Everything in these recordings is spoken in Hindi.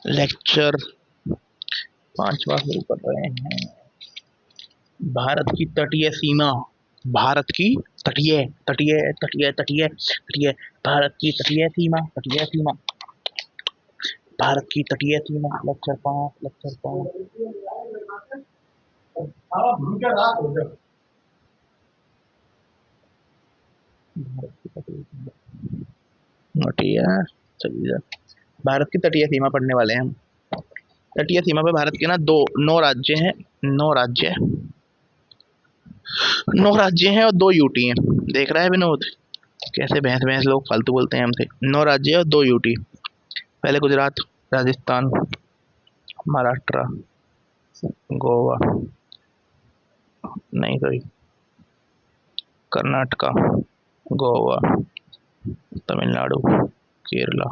लेक्चर पांचवा शुरू कर रहे हैं। भारत की तटीय सीमा, भारत की तटीय तटीय तटीय तटीय तटीय भारत की तटीय सीमा, तटीय सीमा, भारत की तटीय सीमा। Lecture 5, lecture 5। चलिए, भारत की तटीय सीमा पढ़ने वाले हैं हम। तटीय सीमा पे भारत के ना 9 राज्य हैं। 9 राज्य हैं और 2 यूटी हैं। देख रहा है विनोद कैसे भैंस भैंस लोग फालतू बोलते हैं हमसे। 9 राज्य और 2 यूटी। पहले गुजरात, राजस्थान, महाराष्ट्र, गोवा, नहीं सॉरी, कर्नाटका, गोवा, तमिलनाडु, केरला,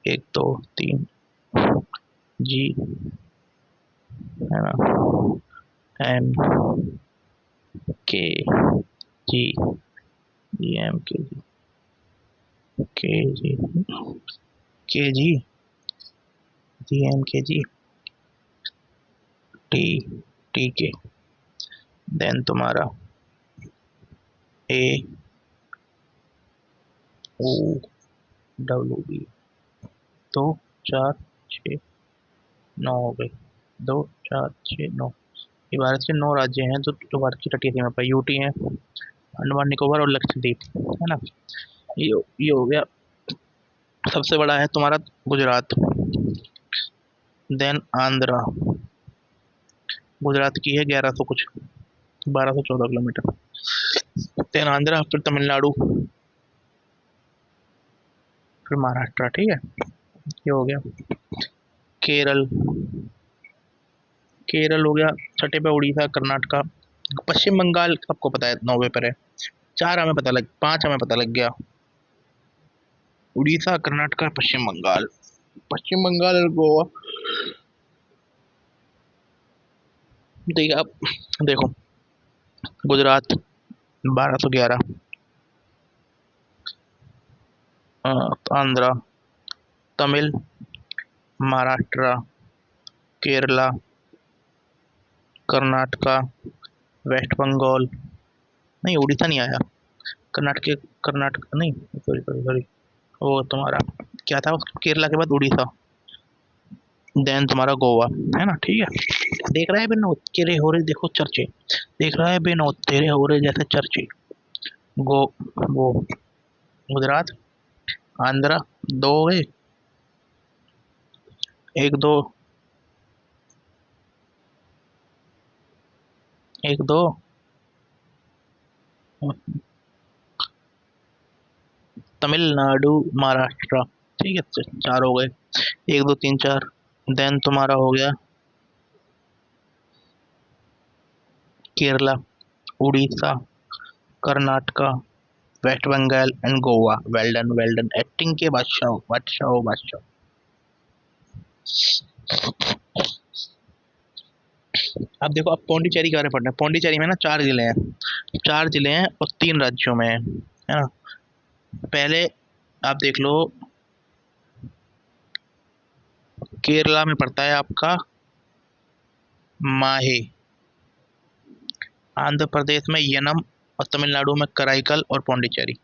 1 2 3 जी है ना, एम के जी, जी एम के जी, के जी, के जी, जी एम के जी, टी, टी के, देन तुम्हारा ए ओ डब्ल्यू बी। 2 4 6 9 हो गए। 2 4 6 9। ये भारत के 9 राज्य हैं जो भारत की तटीय सीमा पर यूटी हैं, अंडमान निकोबार और लक्षद्वीप, है ना। ये हो गया। सबसे बड़ा है तुम्हारा गुजरात, देन आंध्रा। गुजरात की है 1100 कुछ, 1214 किलोमीटर। देन आंध्रा, फिर तमिलनाडु, फिर महाराष्ट्र। ठीक है, ये हो गया। केरल, केरल हो गया। छठे पे उड़ीसा, कर्नाटका, पश्चिम बंगाल सबको पता है 9वें पर है। 5 हमें पता लग गया। उड़ीसा, कर्नाटका, पश्चिम बंगाल, पश्चिम बंगाल और गोवा। ठीक है, अब देखो गुजरात 1211, आंध्रा, तमिल, महाराष्ट्र, केरला, कर्नाटका, वेस्ट बंगाल, नहीं उड़ीसा नहीं आया। कर्नाटक नहीं, सॉरी सॉरी सॉरी, वो तुम्हारा क्या था केरला के बाद उड़ीसा, देन तुम्हारा गोवा, है ना। ठीक है, देख रहा है विनोद तेरे हो रहे देखो चर्चे, देख रहा है विनोद तेरे हो रहे जैसे चर्चे। गो वो गुजरात, आंध्रा 2 हो गए, 1 2 1 2 तमिलनाडु, महाराष्ट्र। ठीक है, 4 हो गए, 1 2 3 4। देन तुम्हारा हो गया Kerala, Orissa, Karnataka, West Bengal and Goa. Well done acting के बादशाह, बादशाह बादशाह। अब देखो, अब पौंडीचेरी के बारे में पढ़ना है। पौंडीचेरी में ना 4 जिले हैं, 4 जिले हैं और 3 राज्यों में है ना। पहले आप देख लो, केरला में पड़ता है आपका माहे, आंध्र प्रदेश में यनम और तमिलनाडु में कराईकल और पौंडीचेरी।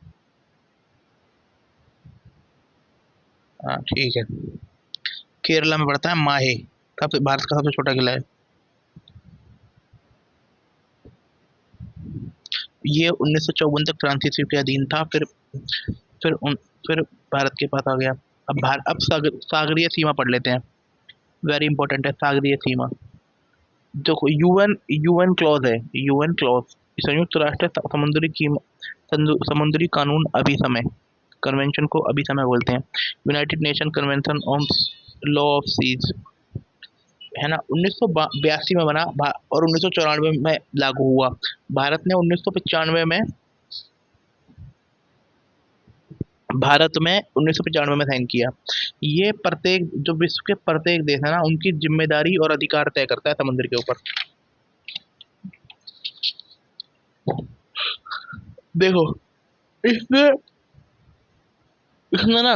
हाँ ठीक है, केरला में पड़ता है माहे, सबसे भारत का सबसे छोटा किला है। ये 1954 तक फ्रांसीसियों के अधीन था, फिर भारत के पास आ गया। अब सागरीय सीमा पढ़ लेते हैं, वेरी इंपॉर्टेंट है सागरीय सीमा। देखो यूएन यूएन क्लॉज है, यूएन क्लॉज, संयुक्त राष्ट्र समुद्री कानून अभिसमय, कन्वेंशन को अभिसमय बोलते हैं। United Nation Convention on Law of Seas, है ना, 1982 में बना और 1994 में लागू हुआ। भारत ने 1995 में, भारत में 1995 में साइन किया। ये प्रत्येक जो विश्व के प्रत्येक देश है ना, उनकी जिम्मेदारी और अधिकार तय करता है समुद्र के ऊपर। देखो इसने इसने ना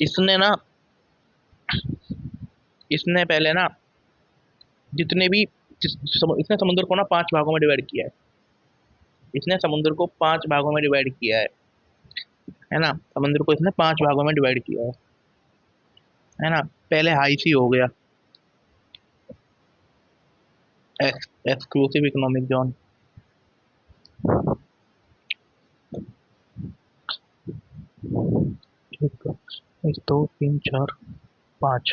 इसने ना इसने पहले ना जितने भी इसने समुद्र को ना 5 भागों में डिवाइड किया है। इसने समुद्र को 5 भागों में डिवाइड किया है ना। समुद्र को इसने 5 भागों में डिवाइड किया है ना। पहले हाई सी हो गया, एक्सक्लूसिव इकोनॉमिक जोन। एक दो तीन चार पाँच,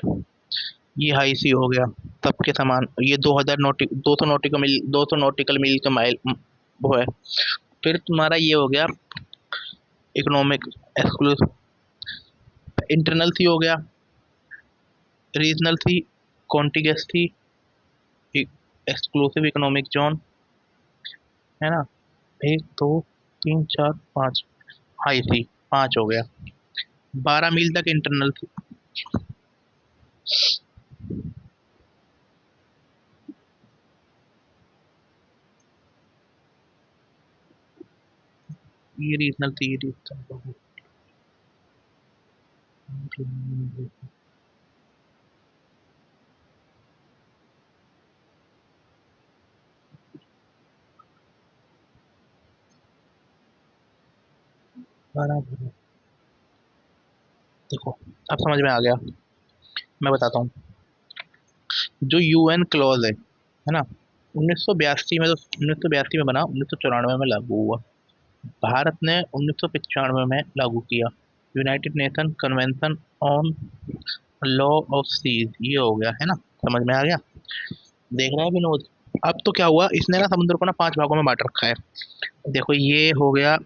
ये हाई सी हो गया सबके समान। ये 200 नॉटिकल मील का माइल वो है। फिर तुम्हारा ये हो गया इकोनॉमिक एक्सक्लूसिव, इंटरनल सी हो गया, रीजनल सी, कॉन्टिगस थी, एक्सक्लूसिव इकोनॉमिक जोन, है ना। एक दो तीन चार पाँच, हाई सी 5 हो गया। 12 मील तक इंटरनल थी। ये रीजनल थी, बराबर। देखो अब समझ में आ गया। मैं बताता हूँ, जो यूएन क्लॉज है ना, 1982 में, तो 1982 में बना, 1994 में लागू हुआ। भारत ने 1995 में लागू किया। United Nation Convention on Law of Seas, ये हो गया है ना। समझ में आ गया। देख रहा है विनोद। अब तो क्या हुआ, इसने ना समुद्र को ना 5 भागों में बांट रखा है। देखो ये हो गया,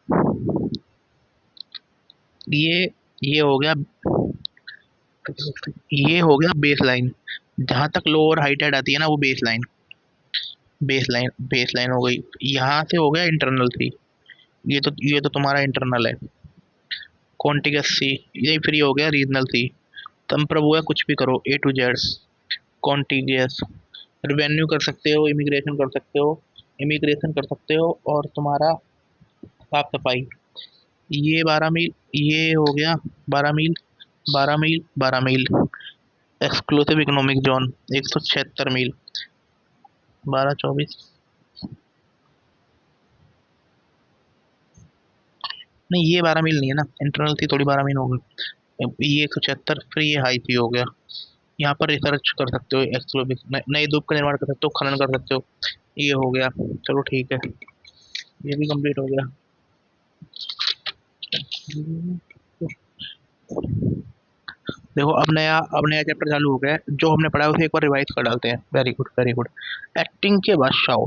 ये ये हो गया, ये हो गया बेस लाइन। जहां तक लो और हाई टाइड आती है ना, वो बेस लाइन, बेस लाइन हो गई। यहाँ से हो गया इंटरनल थी। ये तो तुम्हारा इंटरनल है। कॉन्टिगस सी, ये फ्री हो गया रीजनल थी। संप्रभु है, कुछ भी करो, ए टू जेड। कॉन्टिगियस, रिवेन्यू कर सकते हो, इमिग्रेशन कर सकते हो, और तुम्हारा साफ सफाई। ये 12 मील, ये हो गया 12 मील, 12 मील, 12 मील। एक्सक्लूसिव इकोनॉमिक जोन 176 मील, 12 24। नहीं, ये 12 मील नहीं है ना, इंटरनल थी थोड़ी, 12 मील हो गई। ये 176, फिर ये हाई थी हो गया। यहाँ पर रिसर्च कर सकते हो, एक्सक्लूसिव नए द्वीप का निर्माण कर सकते हो, खनन कर सकते हो। ये हो गया, चलो ठीक है, ये भी कंप्लीट हो गया। देखो अब नया चैप्टर चालू हो गया है। जो हमने पढ़ा है उसे एक बार रिवाइज कर डालते हैं। Very good, very good. Acting के बादशाह,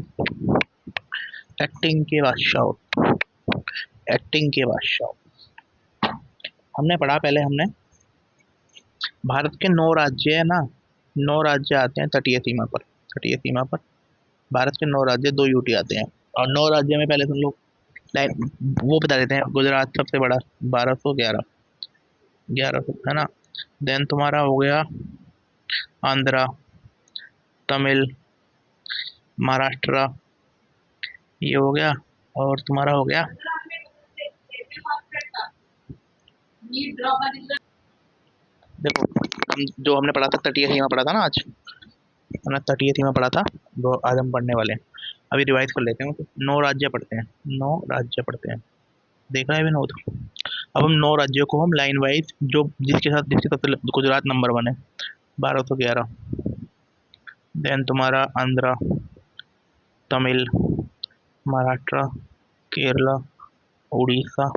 एक्टिंग के बादशाह, एक्टिंग के बादशाह। हमने पढ़ा पहले, हमने भारत के 9 राज्य है ना, 9 राज्य आते हैं तटीय सीमा पर। तटीय सीमा पर भारत के 9 राज्य, 2 यूटी आते हैं। और 9 राज्य में पहले तुम लोग वो बता देते हैं। गुजरात सबसे बड़ा, 1211, 1100 है ना। देन तुम्हारा हो गया आंध्रा, तमिल, महाराष्ट्र, ये हो गया। और तुम्हारा हो गया, देखो जो हमने पढ़ा था तटीय सीमा पढ़ा था ना आज, हमने तटीय सीमा पढ़ा था, वो आज हम पढ़ने वाले हैं। अभी रिवाइज कर लेते हैं, तो 9 राज्य पढ़ते हैं, 9 राज्य पढ़ते हैं। देख रहे हैं विनोद। अब हम 9 राज्यों को हम लाइन वाइज, जो जिसके साथ गुजरात नंबर 1 है, 1211। देन तुम्हारा आंध्रा, तमिल, महाराष्ट्र, केरला, उड़ीसा,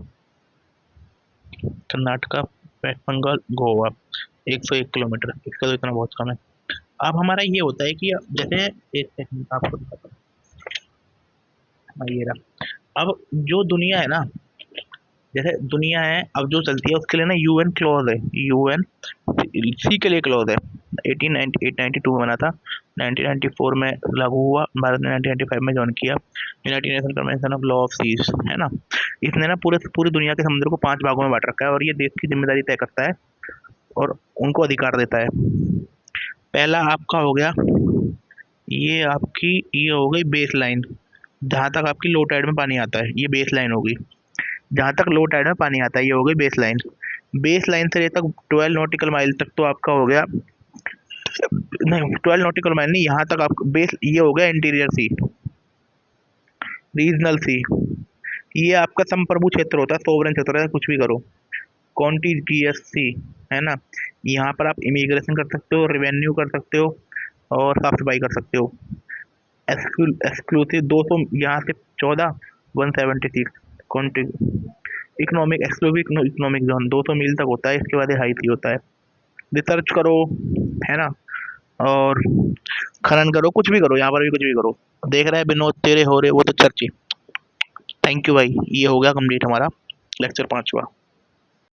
कर्नाटका, वेस्ट बंगाल, गोवा। 101 किलोमीटर, इसका तो इतना बहुत कम है। अब हमारा ये होता है कि जैसे, एक सेकंड आपको दिखाता हूँ। हाँ, ये रहा। अब जो दुनिया है ना, जैसे दुनिया है अब जो चलती है, उसके लिए ना यूएन क्लॉज है, यूएन सी के लिए क्लॉज है। 1892 में बना था, 1994 में लागू हुआ, भारत ने 1995 में ज्वाइन किया। United Nation Convention of Law of Seas, है ना। इसने ना पूरी दुनिया के समुद्र को 5 भागों में बांट रखा है, और ये देश की जिम्मेदारी तय करता है और उनको अधिकार देता है। पहला आपका हो गया, ये हो गई बेस लाइन। जहाँ तक आपकी लो टाइड में पानी आता है, ये बेस लाइन होगी। जहाँ तक लो टाइड में पानी आता है, ये हो गई बेस लाइन। बेस लाइन से लेकर 12 नॉटिकल माइल तक तो आपका हो गया नहीं 12 नॉटिकल माइल नहीं, यहाँ तक आप बेस ये हो गया इंटीरियर सी, रीजनल सी, ये आपका संप्रभु क्षेत्र होता है, सोवरेन क्षेत्र है, कुछ भी करो। कॉन्टिजियस सी है ना, यहाँ पर आप इमिग्रेशन कर सकते हो, रेवेन्यू कर सकते हो और साफ सफाई कर सकते हो। एक्सक्लूसिव 200 यहाँ से 14 176 कॉन्टि इकोनॉमिक एक्सक्लूसिव इकोनॉमिक जोन 200 मील तक होता है, इसके बाद हाई सी होता है। रिसर्च करो है ना, और खनन करो, कुछ भी करो, यहाँ पर भी कुछ भी करो। देख रहे हैं विनोद तेरे हो रहे वो तो चर्चे। थैंक यू भाई, ये हो गया कंप्लीट हमारा लेक्चर 5वां।